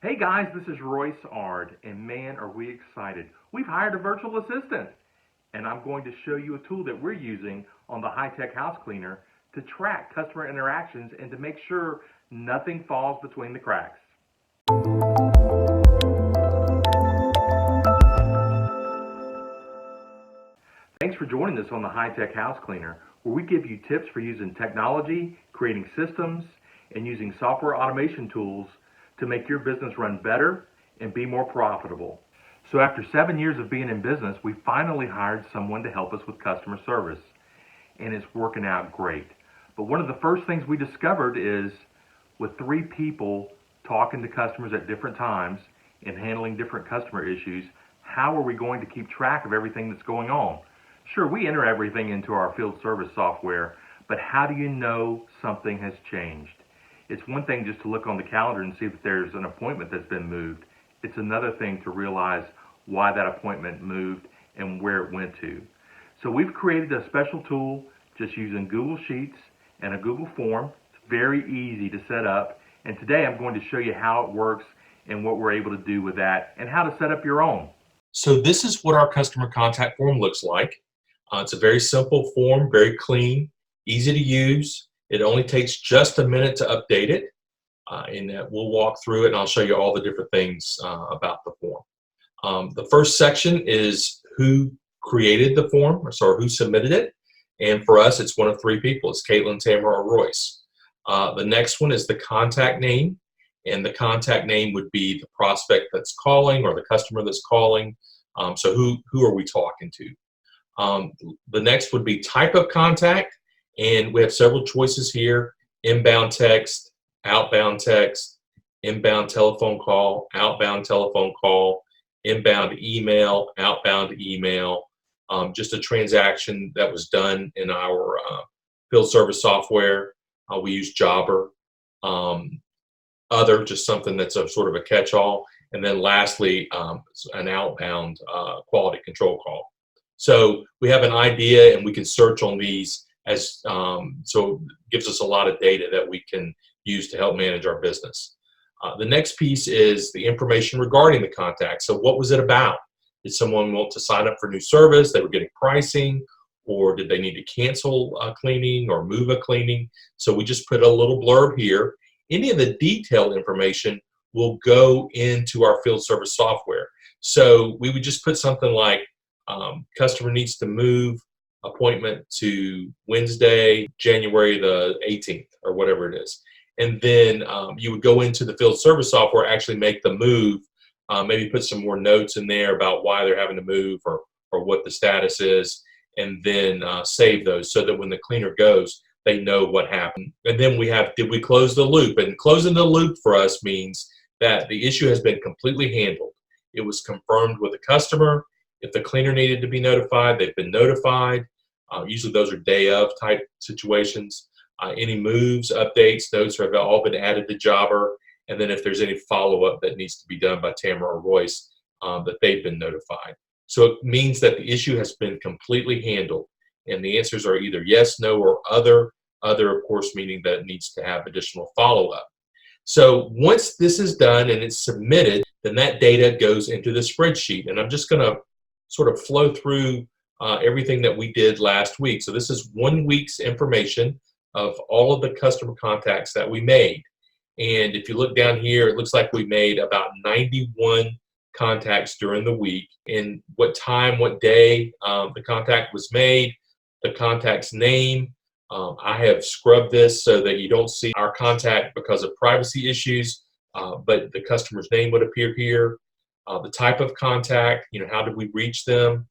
Hey guys, this is Royce Ard, and man, are we excited. We've hired a virtual assistant, and I'm going to show you a tool that we're using on the high-tech house cleaner to track customer interactions and to make sure nothing falls between the cracks. Thanks for joining us on the high-tech house cleaner, where we give you tips for using technology, creating systems, and using software automation tools to make your business run better and be more profitable. So after 7 years of being in business, we finally hired someone to help us with customer service, and it's working out great. But one of the first things we discovered is with 3 people talking to customers at different times and handling different customer issues, how are we going to keep track of everything that's going on? Sure, we enter everything into our field service software, but how do you know something has changed? It's one thing just to look on the calendar and see if there's an appointment that's been moved. It's another thing to realize why that appointment moved and where it went to. So we've created a special tool just using Google Sheets and a Google form. It's very easy to set up. And today I'm going to show you how it works and what we're able to do with that and how to set up your own. So this is what our customer contact form looks like. It's a very simple form, very clean, easy to use. It only takes just a minute to update it, and we'll walk through it and I'll show you all the different things about the form. The first section is who created the form, or who submitted it. And for us, it's one of 3 people. It's Caitlin, Tamara, or Royce. The next one is the contact name. And the contact name would be the prospect that's calling or the customer that's calling. So who are we talking to? The next would be type of contact. And we have several choices here: inbound text, outbound text, inbound telephone call, outbound telephone call, inbound email, outbound email, just a transaction that was done in our field service software. We use Jobber. Other, just something that's a sort of a catch-all. And then lastly, an outbound quality control call. So we have an idea and we can search on these as, so it gives us a lot of data that we can use to help manage our business. The next piece is the information regarding the contact. So what was it about? Did someone want to sign up for new service? They were getting pricing, or did they need to cancel a cleaning or move a cleaning? So we just put a little blurb here. Any of the detailed information will go into our field service software. So we would just put something like customer needs to move appointment to Wednesday, January the 18th, or whatever it is. And then you would go into the field service software, actually make the move, maybe put some more notes in there about why they're having to move or what the status is, and then save those so that when the cleaner goes, they know what happened. And then we have, did we close the loop? And closing the loop for us means that the issue has been completely handled. It was confirmed with the customer. If the cleaner needed to be notified, they've been notified. Usually those are day of type situations. Any moves, updates, those have all been added to Jobber. And then if there's any follow-up that needs to be done by Tamara or Royce, that they've been notified. So it means that the issue has been completely handled. And the answers are either yes, no, or other. Other, of course, meaning that it needs to have additional follow-up. So once this is done and it's submitted, then that data goes into the spreadsheet. And I'm just going to sort of flow through everything that we did last week. So this is 1 week's information of all of the customer contacts that we made. And if you look down here, it looks like we made about 91 contacts during the week. And what time, what day the contact was made, the contact's name. I have scrubbed this so that you don't see our contact because of privacy issues, but the customer's name would appear here. The type of contact, how did we reach them?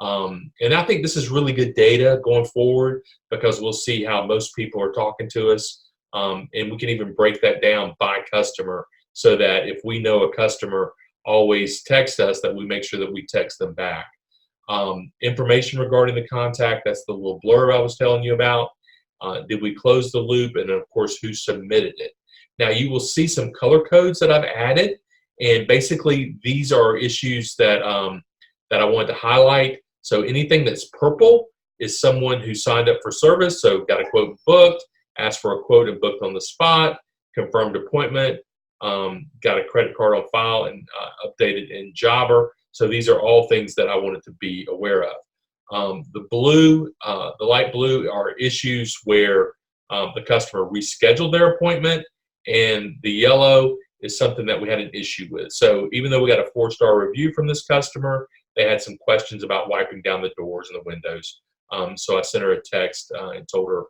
And I think this is really good data going forward because we'll see how most people are talking to us. And we can even break that down by customer so that if we know a customer always texts us, that we make sure that we text them back. Information regarding the contact, that's the little blurb I was telling you about. Did we close the loop? And then, of course, who submitted it? Now, you will see some color codes that I've added. And basically, these are issues that, that I wanted to highlight. So anything that's purple is someone who signed up for service. So got a quote booked, asked for a quote and booked on the spot, confirmed appointment, got a credit card on file and updated in Jobber. So these are all things that I wanted to be aware of. The light blue are issues where the customer rescheduled their appointment, and the yellow is something that we had an issue with. So even though we got a 4-star review from this customer, they had some questions about wiping down the doors and the windows. So I sent her a text and told her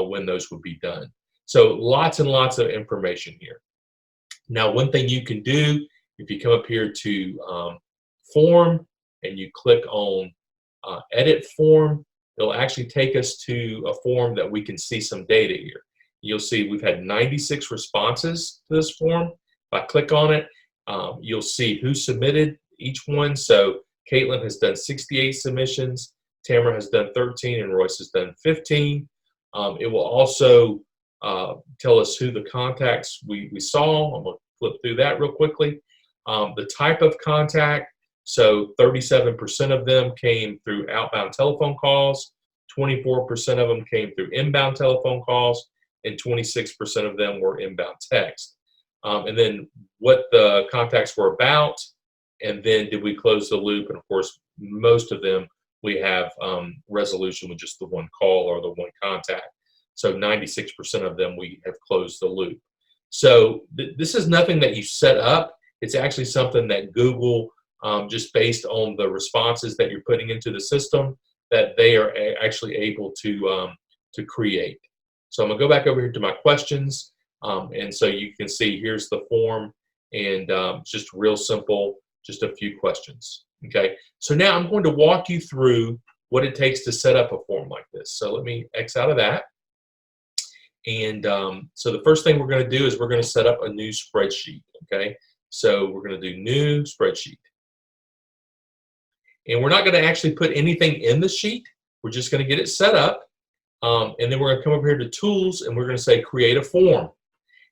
when those would be done. So lots and lots of information here. Now, one thing you can do, if you come up here to form and you click on edit form, it'll actually take us to a form that we can see some data here. You'll see we've had 96 responses to this form. If I click on it, you'll see who submitted each one. So Caitlin has done 68 submissions, Tamara has done 13, and Royce has done 15. It will also tell us who the contacts we saw. I'm going to flip through that real quickly. The type of contact, so 37% of them came through outbound telephone calls, 24% of them came through inbound telephone calls, and 26% of them were inbound text. And then what the contacts were about, and then did we close the loop? And of course, most of them we have resolution with just the one call or the one contact. So 96% of them we have closed the loop. So this is nothing that you set up. It's actually something that Google, just based on the responses that you're putting into the system, that they are actually able to create. So I'm gonna go back over here to my questions. And so you can see here's the form, and just real simple, just a few questions. Okay, so now I'm going to walk you through what it takes to set up a form like this. So let me X out of that. And so the first thing we're going to do is we're going to set up a new spreadsheet. Okay, so we're going to do new spreadsheet. And we're not going to actually put anything in the sheet. We're just going to get it set up. And then we're going to come over here to tools, and we're going to say create a form.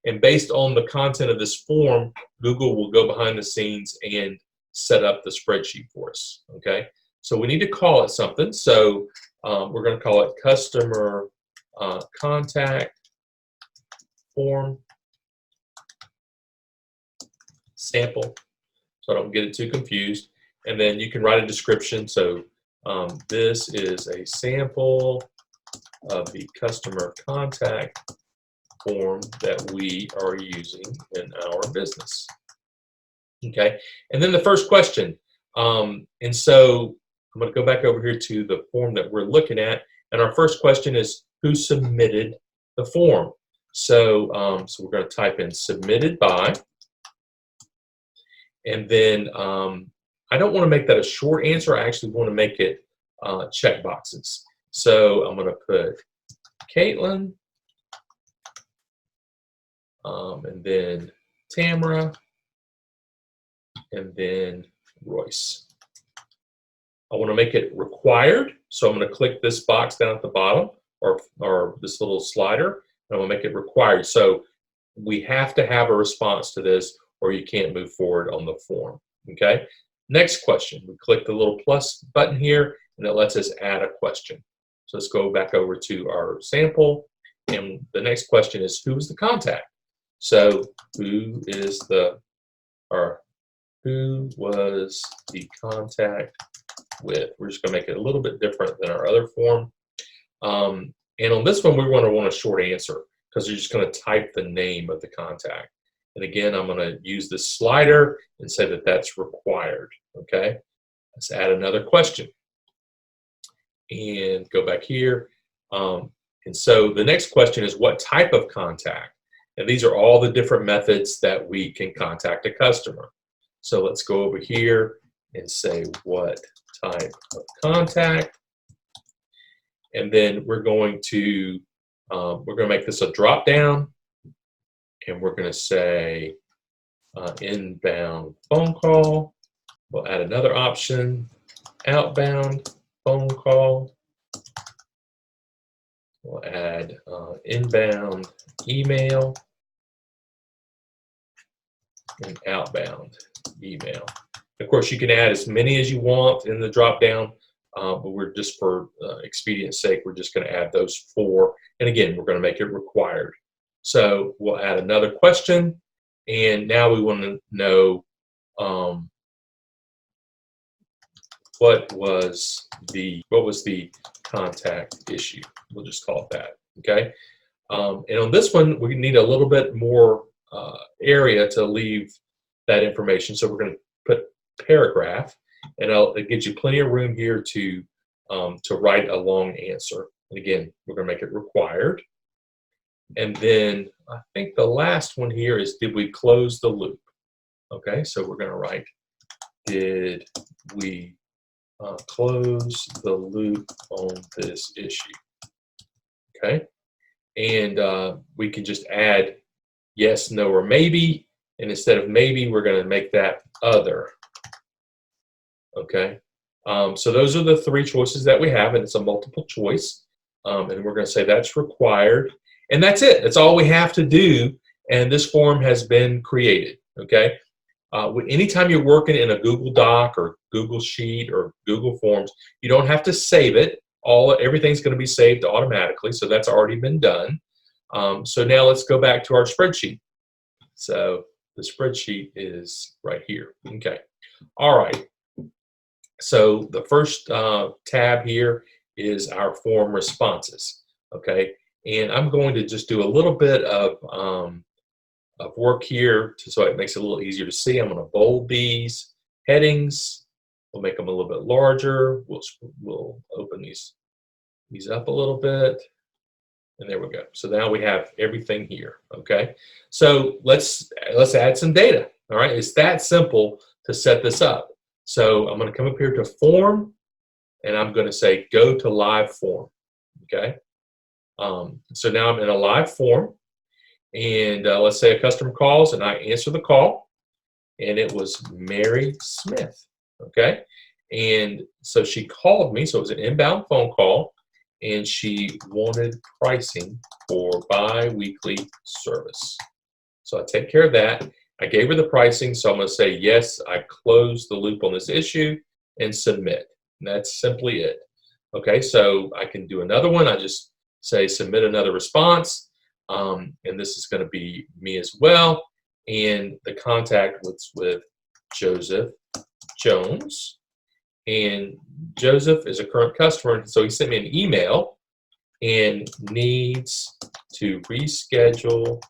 And based on the content of this form, Google will go behind the scenes and set up the spreadsheet for us. Okay, so we need to call it something. So we're going to call it customer contact form sample, so I don't get it too confused. And then you can write a description. So this is a sample of the customer contact form that we are using in our business. Okay, and then the first question. And so I'm going to go back over here to the form that we're looking at. And our first question is, who submitted the form? So, so we're going to type in submitted by. And then I don't want to make that a short answer. I actually want to make it check boxes. So I'm going to put Caitlin, and then Tamara, and then Royce. I want to make it required, so I'm going to click this box down at the bottom, or this little slider, and I'm going to make it required. So we have to have a response to this, or you can't move forward on the form. Okay. Next question. We click the little plus button here, and it lets us add a question. So let's go back over to our sample, and the next question is, who is the contact? So who is the, or who was the contact with? We're just going to make it a little bit different than our other form. And on this one, we want a short answer, because you're just going to type the name of the contact. And again, I'm going to use this slider and say that that's required. Okay, let's add another question and go back here. And so the next question is, what type of contact? And these are all the different methods that we can contact a customer. So let's go over here and say, what type of contact? And then we're going to make this a drop down, and we're going to say inbound phone call. We'll add another option, outbound phone call. We'll add inbound email and outbound email. Of course, you can add as many as you want in the drop down, but we're just, for expedience sake, we're just going to add those 4. And again, we're going to make it required. So we'll add another question, And now we want to know what was the contact issue. We'll just call it that. Okay. And on this one, we need a little bit more area to leave that information. So we're going to put paragraph, and it gives you plenty of room here to write a long answer. And again, we're going to make it required. And then I think the last one here is, did we close the loop? Okay, so we're going to write, did we close the loop on this issue? Okay, and we can just add yes, no, or maybe. And instead of maybe, we're going to make that other. Okay, so those are the three choices that we have, and it's a multiple choice. And we're going to say that's required. And that's it. That's all we have to do. And this form has been created. Okay. Anytime you're working in a Google Doc or Google Sheet or Google Forms, you don't have to save it. Everything's going to be saved automatically. So that's already been done. So now let's go back to our spreadsheet. So the spreadsheet is right here. Okay. All right. So the first tab here is our form responses. Okay. And I'm going to just do a little bit of work here so it makes it a little easier to see. I'm going to bold these headings. We'll make them a little bit larger. We'll open these up a little bit. And there we go. So now we have everything here. Okay. So let's add some data. All right. It's that simple to set this up. So I'm going to come up here to form, and I'm going to say go to live form. Okay. So now I'm in a live form, and let's say a customer calls and I answer the call, and it was Mary Smith. Okay. And so she called me. So it was an inbound phone call, and she wanted pricing for bi-weekly service. So I take care of that. I gave her the pricing. So I'm going to say, yes, I closed the loop on this issue and submit. And that's simply it. Okay. So I can do another one. I just say submit another response. And this is going to be me as well. And the contact was with Joseph Jones. And Joseph is a current customer. So he sent me an email and needs to reschedule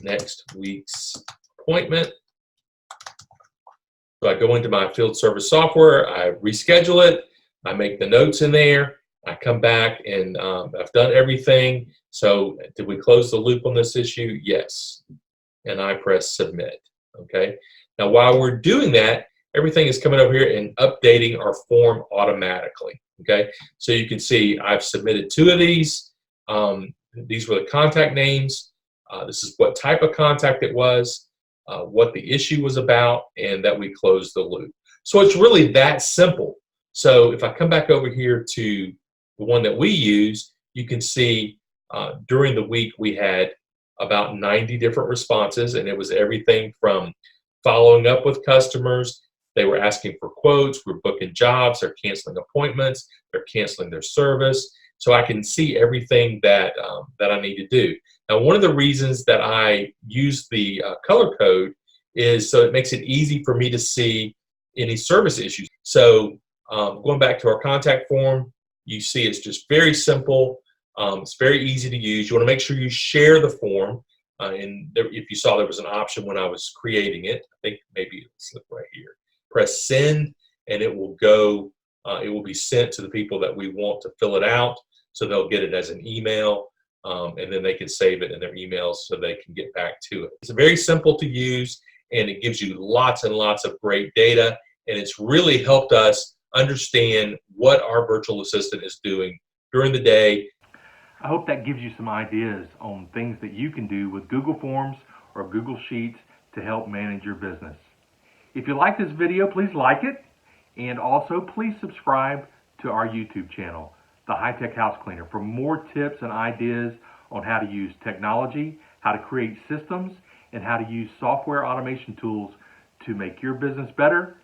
next week's appointment. So I go into my field service software, I reschedule it, I make the notes in there, I come back, and I've done everything. So did we close the loop on this issue? Yes. And I press submit. Okay. Now while we're doing that, everything is coming over here and updating our form automatically. Okay. So you can see I've submitted 2 of these. These were the contact names. This is what type of contact it was, what the issue was about, and that we closed the loop. So it's really that simple. So if I come back over here to the one that we use, you can see during the week we had about 90 different responses, and it was everything from following up with customers. They were asking for quotes, we're booking jobs, they're canceling appointments, they're canceling their service. So I can see everything that I need to do. Now, one of the reasons that I use the color code is so it makes it easy for me to see any service issues. So going back to our contact form, you see it's just very simple. It's very easy to use. You want to make sure you share the form. And if you saw, there was an option when I was creating it. I think maybe let's look right here. Press send, and it will go. It will be sent to the people that we want to fill it out, so they'll get it as an email, and then they can save it in their emails so they can get back to it. It's very simple to use, and it gives you lots and lots of great data, and it's really helped us understand what our virtual assistant is doing during the day. I hope that gives you some ideas on things that you can do with Google Forms or Google Sheets to help manage your business. If you like this video, please like it, and also please subscribe to our YouTube channel, The High Tech House Cleaner, for more tips and ideas on how to use technology, how to create systems, and how to use software automation tools to make your business better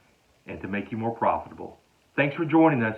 and to make you more profitable. Thanks for joining us.